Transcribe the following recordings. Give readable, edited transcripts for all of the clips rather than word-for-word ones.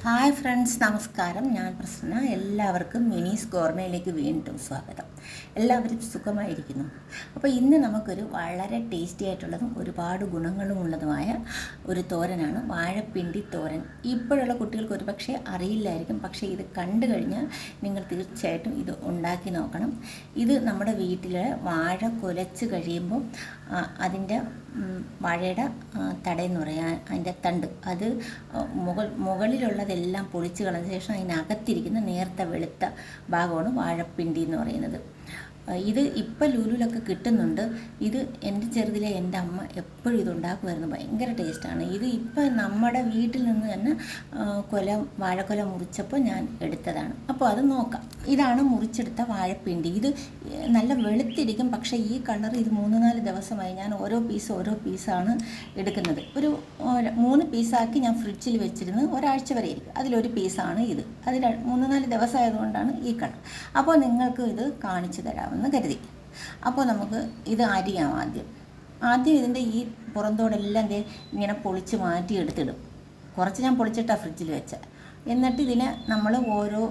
Hi friends, നമസ്കാരം. ഞാൻ പ്രസന്ന. എല്ലാവർക്കും മിനീസ് ഗോർമയിലേക്ക് വീണ്ടും സ്വാഗതം. എല്ലാവരും സുഖമായിരിക്കുന്നു. അപ്പോൾ ഇന്ന് നമുക്കൊരു വളരെ ടേസ്റ്റി ആയിട്ടുള്ളതും ഒരുപാട് ഗുണങ്ങളും ഉള്ളതുമായ ഒരു തോരനാണ് വാഴപ്പിണ്ടി തോരൻ. ഇപ്പോഴുള്ള കുട്ടികൾക്ക് ഒരു പക്ഷേ അറിയില്ലായിരിക്കും, പക്ഷേ ഇത് കണ്ടു കഴിഞ്ഞാൽ നിങ്ങൾ തീർച്ചയായിട്ടും ഇത് ഉണ്ടാക്കി നോക്കണം. ഇത് നമ്മുടെ വീട്ടിൽ വാഴ കുലച്ച് കഴിയുമ്പോൾ അതിൻ്റെ വാഴയുടെ തടയെന്ന് പറയാൻ അതിൻ്റെ തണ്ട് അത് മുകളിലുള്ളതെല്ലാം പൊളിച്ച് കളഞ്ഞ ശേഷം അതിനകത്തിരിക്കുന്ന നേർത്ത വെളുത്ത ഭാഗമാണ് വാഴപ്പിണ്ടി എന്ന് പറയുന്നത്. ഇത് ഇപ്പം ലൂലുലൊക്കെ കിട്ടുന്നുണ്ട്. ഇത് എൻ്റെ ചെറുതിലെ എൻ്റെ അമ്മ എപ്പോഴും ഇത് ഉണ്ടാക്കുമായിരുന്നു. ഭയങ്കര ടേസ്റ്റാണ്. ഇത് ഇപ്പം നമ്മുടെ വീട്ടിൽ നിന്ന് തന്നെ വാഴക്കൊല മുറിച്ചപ്പോൾ ഞാൻ എടുത്തതാണ്. അപ്പോൾ അത് നോക്കാം. ഇതാണ് മുറിച്ചെടുത്ത വാഴപ്പിണ്ടി. ഇത് നല്ല വെളുത്തിരിക്കും, പക്ഷേ ഈ കളർ ഇത് 3-4 ദിവസമായി ഞാൻ ഓരോ പീസാണ് എടുക്കുന്നത്. ഒരു 3 പീസാക്കി ഞാൻ ഫ്രിഡ്ജിൽ വെച്ചിരുന്ന് ഒരാഴ്ച വരെ ഇരിക്കും. അതിലൊരു പീസാണ് ഇത്. അതിൽ 3-4 ദിവസമായതുകൊണ്ടാണ് ഈ കളർ. അപ്പോൾ നിങ്ങൾക്ക് ഇത് കാണിച്ചു തരാമെന്ന് കരുതി. അപ്പോൾ നമുക്ക് ഇത് അരിയാം. ആദ്യം ഇതിൻ്റെ ഈ പുറന്തോടെല്ലാം ഇങ്ങനെ പൊളിച്ച് മാറ്റി എടുത്തിടും. കുറച്ച് ഞാൻ പൊളിച്ചിട്ടാണ് ഫ്രിഡ്ജിൽ വെച്ചത്. എന്നിട്ട് ഇതിനെ നമ്മൾ ഓരോ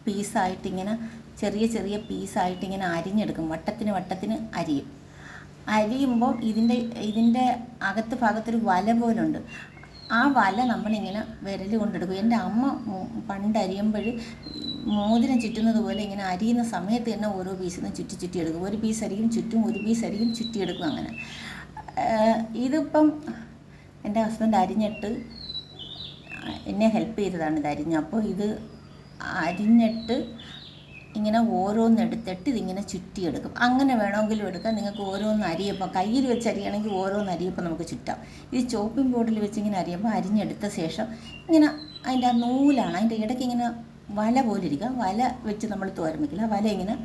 പീസായിട്ടിങ്ങനെ ചെറിയ പീസായിട്ടിങ്ങനെ അരിഞ്ഞെടുക്കും. വട്ടത്തിന് അരിയുമ്പോൾ ഇതിൻ്റെ അകത്ത് ഭാഗത്തൊരു വല പോലുണ്ട്. ആ വല നമ്മളിങ്ങനെ വിരൽ കൊണ്ടെടുക്കും. എൻ്റെ അമ്മ പണ്ട് അരിയുമ്പോൾ മോതിരം ചുറ്റുന്നത് പോലെ ഇങ്ങനെ അരിയുന്ന സമയത്ത് തന്നെ ഓരോ പീസിൽ ചുറ്റി എടുക്കും. ഒരു പീസ് അരിയും ചുറ്റും, ഒരു പീസ് അരിയും ചുറ്റിയെടുക്കും. അങ്ങനെ ഇതിപ്പം എൻ്റെ ഹസ്ബൻഡ് അരിഞ്ഞിട്ട് എന്നെ ഹെൽപ്പ് ചെയ്തതാണ് ഇത് അരിഞ്ഞ്. അപ്പോൾ ഇത് അരിഞ്ഞിട്ട് ഇങ്ങനെ ഓരോന്നെടുത്തിട്ട് ഇതിങ്ങനെ ചുറ്റിയെടുക്കും. അങ്ങനെ വേണമെങ്കിലും എടുക്കാം. നിങ്ങൾക്ക് ഓരോന്ന് അരിയപ്പോൾ കയ്യിൽ വെച്ച് അരിയണമെങ്കിൽ ഓരോന്ന് അരിയപ്പോൾ നമുക്ക് ചുറ്റാം. ഇത് ചോപ്പിംഗ് ബോർഡിൽ വെച്ച് ഇങ്ങനെ അരിയുമ്പോൾ അരിഞ്ഞെടുത്ത ശേഷം ഇങ്ങനെ അതിൻ്റെ ആ നൂലാണ് അതിൻ്റെ ഇടയ്ക്ക് ഇങ്ങനെ വല പോലെ ഇരിക്കുക. വല വെച്ച് നമ്മൾ തോരൻ വയ്ക്കില്ല. വല ഇങ്ങനെ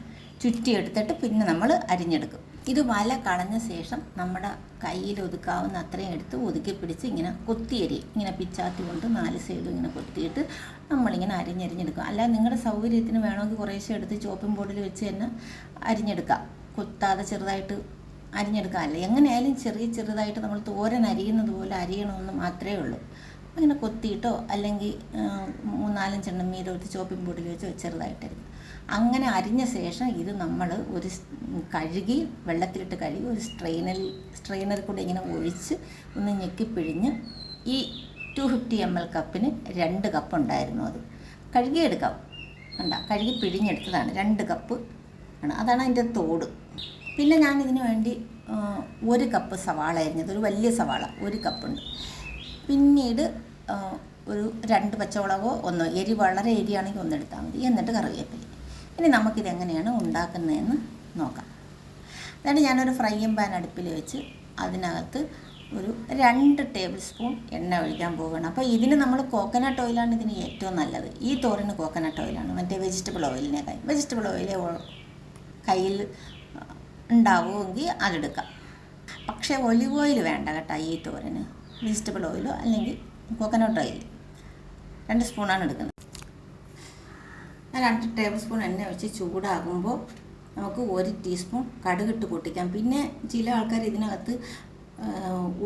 ചുറ്റിയെടുത്തിട്ട് പിന്നെ നമ്മൾ അരിഞ്ഞെടുക്കും. ഇത് വല കളഞ്ഞ ശേഷം നമ്മുടെ കയ്യിൽ ഒതുക്കാവുന്ന അത്രയും എടുത്ത് ഒതുക്കി പിടിച്ച് ഇങ്ങനെ കൊത്തിയരിയും. ഇങ്ങനെ പിച്ചാത്തി കൊണ്ട് 4 സൈഡും ഇങ്ങനെ കൊത്തിയിട്ട് നമ്മളിങ്ങനെ അരിഞ്ഞെടുക്കും. അല്ലാതെ നിങ്ങളുടെ സൗകര്യത്തിന് വേണമെങ്കിൽ കുറേശ്ശെ എടുത്ത് ചോപ്പിംഗ് ബോർഡിൽ വെച്ച് തന്നെ അരിഞ്ഞെടുക്കാം. കൊത്താതെ ചെറുതായിട്ട് അരിഞ്ഞെടുക്കാം. അല്ല എങ്ങനെയായാലും ചെറുതായിട്ട് നമ്മൾ തോരൻ അരിയുന്നത് പോലെ അരിയണമെന്ന് മാത്രമേ ഉള്ളൂ. അങ്ങനെ കൊത്തിയിട്ടോ അല്ലെങ്കിൽ 3-4 എണ്ണം മീതെടുത്ത് ചോപ്പിംഗ് ബോർഡിൽ വെച്ച് ചെറുതായിട്ടരിക്കും. അങ്ങനെ അരിഞ്ഞ ശേഷം ഇത് നമ്മൾ ഒരു വെള്ളത്തിലിട്ട് കഴുകി ഒരു സ്ട്രെയിനറിൽ കൂടെ ഇങ്ങനെ ഒഴിച്ച് ഒന്ന് ഞെക്കിപ്പിഴിഞ്ഞ് ഈ 250 ml കപ്പിന് 2 കപ്പ് ഉണ്ടായിരുന്നു. അത് കഴുകിയെടുക്കാം. കഴുകി പിഴിഞ്ഞെടുത്തതാണ്. 2 കപ്പ് ആണ്. അതാണ് അതിൻ്റെ തോട്. പിന്നെ ഞാൻ ഇതിന് വേണ്ടി 1 കപ്പ് സവാള അരിഞ്ഞത്, ഒരു വലിയ സവാള 1 കപ്പുണ്ട്. പിന്നീട് ഒരു 2 പച്ചമുളകോ വളരെ എരിയാണെങ്കിൽ 1 എടുത്താൽ മതി. എന്നിട്ട് കറിവേപ്പില. ഇനി നമുക്കിതെങ്ങനെയാണ് ഉണ്ടാക്കുന്നതെന്ന് നോക്കാം. എന്നിട്ട് ഞാനൊരു ഫ്രൈയിങ് പാൻ അടുപ്പിൽ വെച്ച് അതിനകത്ത് ഒരു 2 ടേബിൾ സ്പൂൺ എണ്ണ ഒഴിക്കാൻ പോവുകയാണ്. അപ്പോൾ ഇതിന് നമ്മൾ കോക്കനട്ട് ഓയിലാണ് ഇതിന് ഏറ്റവും നല്ലത്. ഈ തോരന് കോക്കനട്ട് ഓയിലാണ്, മറ്റേ വെജിറ്റബിൾ ഓയിലിനേക്കാൾ. വെജിറ്റബിൾ ഓയിൽ കയ്യിൽ ഉണ്ടാവുമെങ്കിൽ അതെടുക്കാം. പക്ഷേ ഒലിവ് ഓയിൽ വേണ്ട കേട്ടോ ഈ തോരന്. വെജിറ്റബിൾ ഓയിലോ അല്ലെങ്കിൽ കോക്കനട്ട് ഓയിൽ 2 സ്പൂണാണ് എടുക്കുന്നത്. 2 ടേബിൾ സ്പൂൺ എണ്ണ ഒഴിച്ച് ചൂടാകുമ്പോൾ നമുക്ക് 1 ടീസ്പൂൺ കടുകിട്ട് പൊട്ടിക്കാം. പിന്നെ ചില ആൾക്കാർ ഇതിനകത്ത്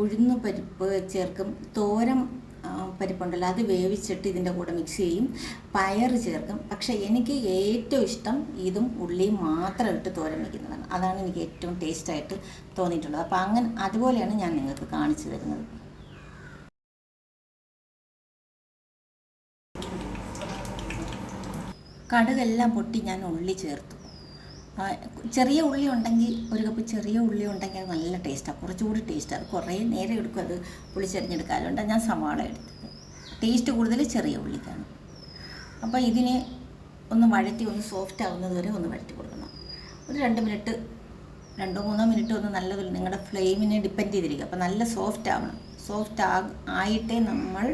ഉഴുന്ന് പരിപ്പ് ചേർക്കും. തോരൻ പരിപ്പുണ്ടല്ലോ, അത് വേവിച്ചിട്ട് ഇതിൻ്റെ കൂടെ മിക്സ് ചെയ്യും. പയർ ചേർക്കും. പക്ഷേ എനിക്ക് ഏറ്റവും ഇഷ്ടം ഇതും ഉള്ളിയും മാത്രം ഇട്ട് തോരൻ വയ്ക്കുന്നതാണ്. അതാണ് എനിക്ക് ഏറ്റവും ടേസ്റ്റായിട്ട് തോന്നിയിട്ടുള്ളത്. അപ്പോൾ അതുപോലെയാണ് ഞാൻ നിങ്ങൾക്ക് കാണിച്ചു തരുന്നത്. കടുകെല്ലാം പൊട്ടി ഞാൻ ഉള്ളി ചേർത്തു. ചെറിയ ഉള്ളി ഉണ്ടെങ്കിൽ 1 കപ്പ് ചെറിയ ഉള്ളി ഉണ്ടെങ്കിൽ അത് നല്ല ടേസ്റ്റാണ്, കുറച്ചുകൂടി ടേസ്റ്റാണ്. അത് കുറേ നേരം എടുക്കും അത് പൊളിച്ചരിഞ്ഞെടുക്കാറുണ്ട്. ഞാൻ സവാള എടുത്തത്. ടേസ്റ്റ് കൂടുതൽ ചെറിയ ഉള്ളിക്കാണ്. അപ്പോൾ ഇതിനെ ഒന്ന് വഴറ്റി ഒന്ന് സോഫ്റ്റ് ആവുന്നത് വരെ ഒന്ന് വഴറ്റി കൊടുക്കണം. ഒരു 2 മിനിറ്റ് 2-3 മിനിറ്റ് ഒന്ന് നല്ലതിൽ നിങ്ങളുടെ ഫ്ലെയിമിനെ ഡിപ്പെൻഡ് ചെയ്തിരിക്കും. അപ്പോൾ നല്ല സോഫ്റ്റ് ആവണം. ആയിട്ടേ നമ്മൾ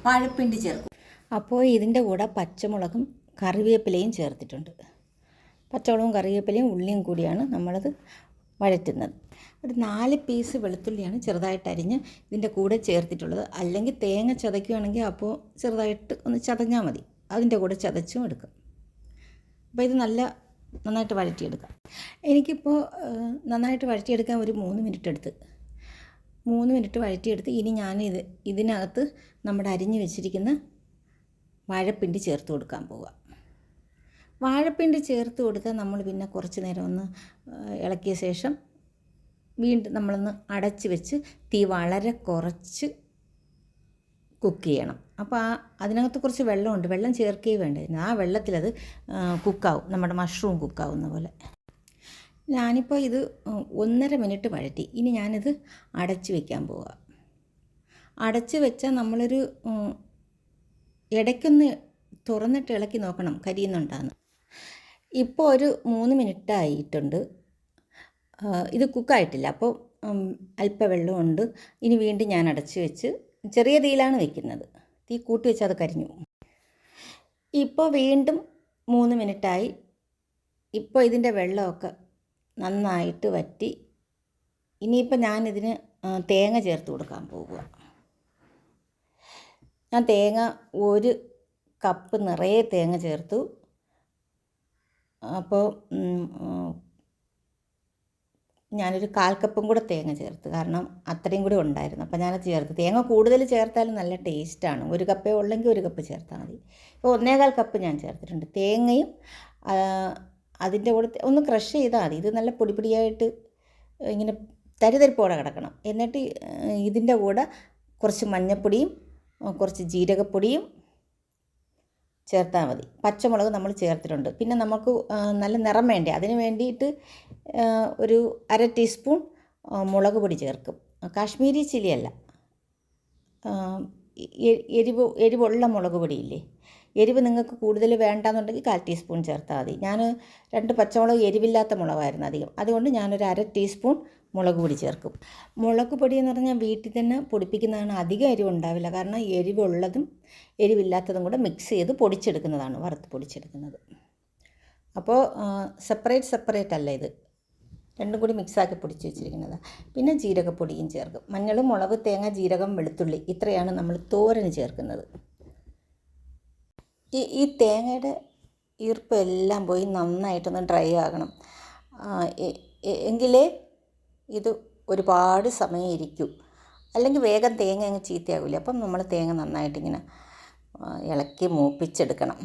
വാഴപ്പിണ്ടി ചേർക്കും. അപ്പോൾ ഇതിൻ്റെ കൂടെ പച്ചമുളകും കറിവേപ്പിലയും ചേർത്തിട്ടുണ്ട്. പച്ചമുളകും കറിവേപ്പിലയും ഉള്ളിയും കൂടിയാണ് നമ്മളത് വഴറ്റുന്നത്. ഒരു 4 പീസ് വെളുത്തുള്ളിയാണ് ചെറുതായിട്ട് അരിഞ്ഞ് ഇതിൻ്റെ കൂടെ ചേർത്തിട്ടുള്ളത്. അല്ലെങ്കിൽ തേങ്ങ ചതയ്ക്കുകയാണെങ്കിൽ അപ്പോൾ ചെറുതായിട്ട് ഒന്ന് ചതഞ്ഞാൽ മതി. അതിൻ്റെ കൂടെ ചതച്ചും എടുക്കും. അപ്പോൾ ഇത് നന്നായിട്ട് വഴറ്റിയെടുക്കാം. എനിക്കിപ്പോൾ നന്നായിട്ട് വഴറ്റിയെടുക്കാൻ ഒരു 3 മിനിറ്റ് എടുത്ത്. 3 മിനിറ്റ് വഴറ്റിയെടുത്ത് ഇനി ഇതിനകത്ത് നമ്മുടെ അരിഞ്ഞ് വെച്ചിരിക്കുന്ന വാഴപ്പിണ്ടി ചേർത്ത് കൊടുക്കാൻ പോവുക. വാഴപ്പിണ്ടി ചേർത്ത് കൊടുത്താൽ നമ്മൾ പിന്നെ കുറച്ച് നേരം ഒന്ന് ഇളക്കിയ ശേഷം വീണ്ടും നമ്മളൊന്ന് അടച്ച് വെച്ച് തീ വളരെ കുറച്ച് കുക്ക് ചെയ്യണം. അപ്പോൾ അതിനകത്ത് കുറച്ച് വെള്ളമുണ്ട്, വെള്ളം ചേർക്കുകയും വേണ്ട, ആ വെള്ളത്തിലത് കുക്കാവും, നമ്മുടെ മഷ്റൂം കുക്കാവുന്ന പോലെ. ഞാനിപ്പോൾ ഇത് 1.5 മിനിറ്റ് വഴറ്റി. ഇനി ഞാനിത് അടച്ച് വയ്ക്കാൻ പോവുക. അടച്ച് വെച്ചാൽ നമ്മളൊരു ഇടയ്ക്കൊന്ന് തുറന്നിട്ട് ഇളക്കി നോക്കണം കരിയുന്നുണ്ടാന്ന്. ഇപ്പോൾ ഒരു 3 മിനിറ്റ് ആയിട്ടുണ്ട്. ഇത് കുക്കായിട്ടില്ല, അപ്പോൾ അല്പം വെള്ളമുണ്ട്. ഇനി വീണ്ടും ഞാൻ അടച്ച് വെച്ച് ചെറിയ തീയിലാണ് വയ്ക്കുന്നത്, തീ കൂട്ടി വെച്ചാൽ അത് കരിഞ്ഞു. ഇപ്പോൾ വീണ്ടും 3 മിനിറ്റായി. ഇപ്പോൾ ഇതിൻ്റെ വെള്ളമൊക്കെ നന്നായിട്ട് വറ്റി. ഇനിയിപ്പോൾ ഞാനിതിന് തേങ്ങ ചേർത്ത് കൊടുക്കാൻ പോകുക. ഞാൻ തേങ്ങ 1 കപ്പ് നിറയെ തേങ്ങ ചേർത്തു. അപ്പോൾ ഞാനൊരു 1/4 കപ്പും കൂടെ തേങ്ങ ചേർത്ത്, കാരണം അത്രയും കൂടി ഉണ്ടായിരുന്നു. അപ്പോൾ ഞാനത് ചേർത്ത്. തേങ്ങ കൂടുതൽ ചേർത്താലും നല്ല ടേസ്റ്റാണ്. 1 കപ്പേ ഉള്ളെങ്കിൽ 1 കപ്പ് ചേർത്താൽ മതി. ഇപ്പോൾ 1.25 കപ്പ് ഞാൻ ചേർത്തിട്ടുണ്ട്. തേങ്ങയും അതിൻ്റെ കൂടെ ഒന്ന് ക്രഷ് ചെയ്താൽ മതി. ഇത് നല്ല പൊടിയായിട്ട് ഇങ്ങനെ തരിതരിപ്പോടെ കിടക്കണം. എന്നിട്ട് ഇതിൻ്റെ കൂടെ കുറച്ച് മഞ്ഞൾപ്പൊടിയും കുറച്ച് ജീരകപ്പൊടിയും ചേർത്താൽ മതി. പച്ചമുളക് നമ്മൾ ചേർത്തിട്ടുണ്ട്. പിന്നെ നമുക്ക് നല്ല നിറം വേണ്ടേ, അതിന് വേണ്ടിയിട്ട് ഒരു 1/2 ടീസ്പൂൺ മുളക് പൊടി ചേർക്കും. കാശ്മീരി ചില്ലിയല്ല, എരിവുള്ള മുളക് പൊടിയില്ലേ. എരിവ് നിങ്ങൾക്ക് കൂടുതൽ വേണ്ടാന്നുണ്ടെങ്കിൽ 1/4 ടീസ്പൂൺ ചേർത്താൽ മതി. ഞാൻ 2 പച്ചമുളക് എരിവില്ലാത്ത മുളകായിരുന്നു അധികം, അതുകൊണ്ട് ഞാനൊരു 1/2 ടീസ്പൂൺ മുളക് പൊടി ചേർക്കും. മുളക് പൊടി എന്ന് പറഞ്ഞാൽ വീട്ടിൽ തന്നെ പൊടിപ്പിക്കുന്നതാണ്. അധികം എരിവ് ഉണ്ടാവില്ല, കാരണം എരിവുള്ളതും എരിവില്ലാത്തതും കൂടെ മിക്സ് ചെയ്ത് പൊടിച്ചെടുക്കുന്നതാണ്, വറുത്ത് പൊടിച്ചെടുക്കുന്നത്. അപ്പോൾ സെപ്പറേറ്റ് അല്ല, ഇത് രണ്ടും കൂടി മിക്സാക്കി പൊടിച്ച് വെച്ചിരിക്കുന്നത്. പിന്നെ ജീരകപ്പൊടിയും ചേർക്കും. മഞ്ഞൾ, മുളക്, തേങ്ങ, ജീരകം, വെളുത്തുള്ളി, ഇത്രയാണ് നമ്മൾ തോരന് ചേർക്കുന്നത്. ഈ തേങ്ങയുടെ ഈർപ്പം എല്ലാം പോയി നന്നായിട്ടൊന്ന് ഡ്രൈ ആകണം, എങ്കിലേ ഇത് ഒരുപാട് സമയം ഇരിക്കും. അല്ലെങ്കിൽ വേഗം തേങ്ങ അങ്ങ് ചീത്തയാകില്ല. അപ്പം നമ്മൾ തേങ്ങ നന്നായിട്ടിങ്ങനെ ഇളക്കി മൂപ്പിച്ചെടുക്കണം.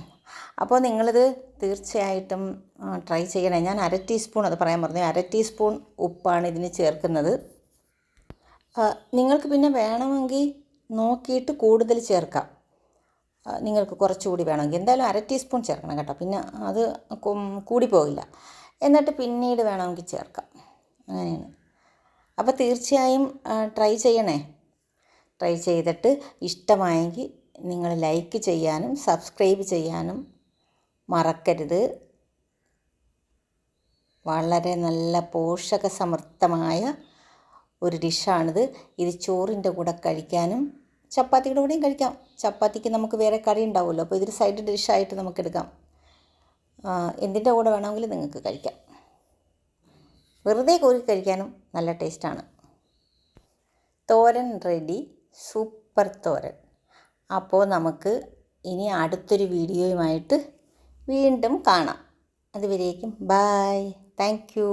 അപ്പോൾ നിങ്ങളിത് തീർച്ചയായിട്ടും ട്രൈ ചെയ്യണേ. ഞാൻ 1/2 ടീസ്പൂൺ, അത് പറയാൻ പറഞ്ഞു, 1/2 ടീസ്പൂൺ ഉപ്പാണ് ഇതിന് ചേർക്കുന്നത്. നിങ്ങൾക്ക് പിന്നെ വേണമെങ്കിൽ നോക്കിയിട്ട് കൂടുതൽ ചേർക്കാം. നിങ്ങൾക്ക് കുറച്ചുകൂടി വേണമെങ്കിൽ എന്തായാലും 1/2 ടീസ്പൂൺ ചേർക്കണം കേട്ടോ, പിന്നെ അത് കൂടി പോകില്ല. എന്നിട്ട് പിന്നീട് വേണമെങ്കിൽ ചേർക്കാം, അങ്ങനെയാണ്. അപ്പോൾ തീർച്ചയായും ട്രൈ ചെയ്യണേ. ട്രൈ ചെയ്തിട്ട് ഇഷ്ടമായെങ്കിൽ നിങ്ങൾ ലൈക്ക് ചെയ്യാനും സബ്സ്ക്രൈബ് ചെയ്യാനും മറക്കരുത്. വളരെ നല്ല പോഷകസമൃദ്ധമായ ഒരു ഡിഷാണിത്. ഇത് ചോറിൻ്റെ കൂടെ കഴിക്കാനും ചപ്പാത്തിയുടെ കൂടെയും കഴിക്കാം. ചപ്പാത്തിക്ക് നമുക്ക് വേറെ കറി ഉണ്ടാവുമല്ലോ, അപ്പോൾ ഇതൊരു സൈഡ് ഡിഷായിട്ട് നമുക്കെടുക്കാം. എന്തിൻ്റെ കൂടെ വേണമെങ്കിലും നിങ്ങൾക്ക് കഴിക്കാം. വെറുതെ കോരി കഴിക്കാനും നല്ല ടേസ്റ്റാണ്. തോരൻ റെഡി, സൂപ്പർ തോരൻ. അപ്പോൾ നമുക്ക് ഇനി അടുത്തൊരു വീഡിയോയുമായിട്ട് വീണ്ടും കാണാം. അതുവരേക്കും ബായ്, താങ്ക് യു.